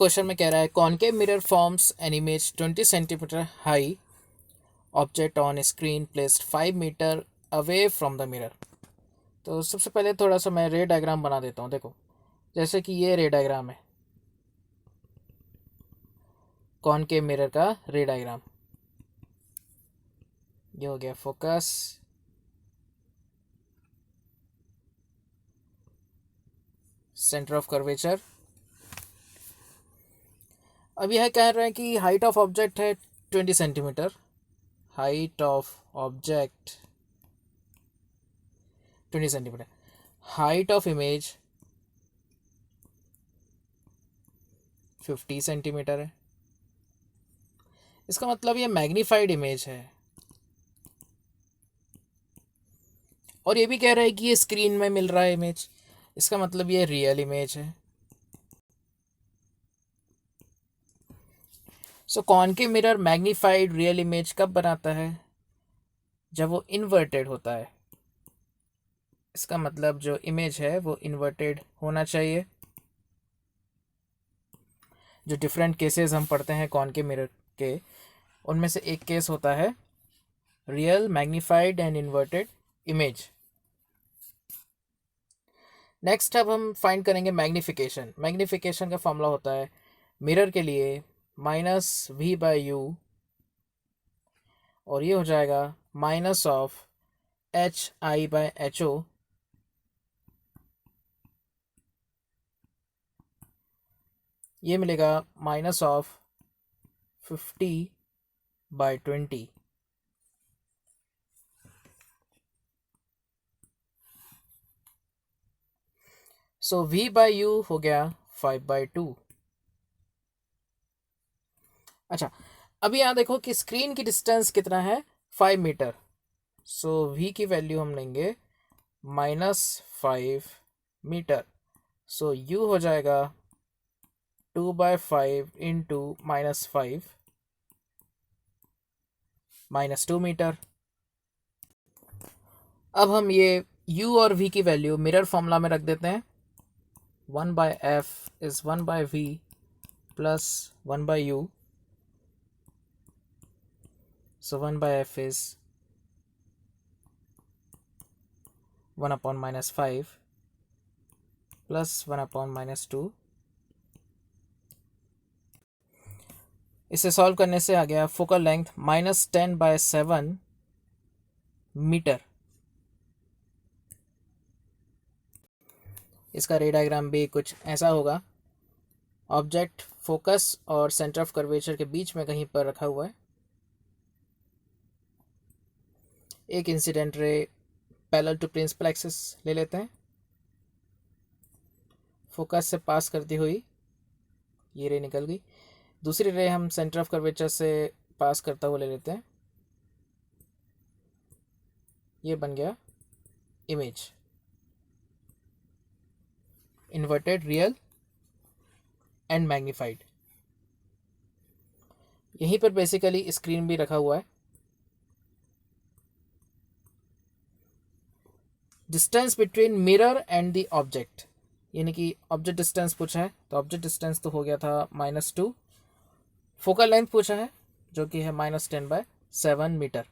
Question में कह रहा है concave mirror forms an image 20 centimetre high object on screen placed 5 metre away from the mirror. तो सबसे पहले थोड़ा सा मैं रे डायग्राम बना देता हूँ। देखो, जैसे कि ये रे डायग्राम है, कॉनकेव मिरर का रे डायग्राम। ये हो गया फोकस, सेंटर ऑफ कर्वेचर। अब यह कह रहे हैं कि हाइट ऑफ ऑब्जेक्ट है 20 centimetre, height of object 20 centimetre, height of image 50 centimetre है। इसका मतलब ये मैग्नीफाइड इमेज है, और ये भी कह रहा है कि ये स्क्रीन में मिल रहा है इमेज, इसका मतलब ये रियल इमेज है। So concave mirror magnified real image कब बनाता है? जब वो इन्वर्टेड होता है। इसका मतलब जो इमेज है वो इन्वर्टेड होना चाहिए। जो डिफरेंट केसेस हम पढ़ते हैं कॉनकेव मिरर के, उनमें से एक केस होता है real magnified and inverted image. Next अब हम फाइंड करेंगे मैग्निफिकेशन। मैग्निफिकेशन का फॉर्मूला होता है मिरर के लिए -v/u, और ये हो जाएगा -hi/ho। ये मिलेगा -50/20। सो v/u हो गया 5/2। अच्छा, अभी यहाँ देखो कि स्क्रीन की डिस्टेंस कितना है, 5 मीटर। सो v की वैल्यू हम लेंगे -5 मीटर। सो u हो जाएगा 2/5 इंटू -5 -2 मीटर। अब हम ये u और v की वैल्यू मिरर फॉर्मूला में रख देते हैं। 1/f is 1/v plus 1/u। So 1/f is 1/-5 plus 1/-2। इसे सॉल्व करने से आ गया फोकल लेंथ -10/7 मीटर। इसका रे डायग्राम भी कुछ ऐसा होगा। ऑब्जेक्ट फोकस और सेंटर ऑफ कर्वेचर के बीच में कहीं पर रखा हुआ है। एक incident ray parallel to principal axis ले लेते हैं, फोकस से पास करती हुई ये रे निकल गई। दूसरी रे हम सेंटर ऑफ कर्वेचर से पास करता हुआ ले लेते हैं, ये बन गया image, inverted, real and magnified. यहीं पर बेसिकली स्क्रीन भी रखा हुआ है। Distance between mirror and the object, यानी कि ऑब्जेक्ट डिस्टेंस पूछा है, तो ऑब्जेक्ट डिस्टेंस तो हो गया था -2। फोकल लेंथ पूछा है जो कि है -10/7 मीटर।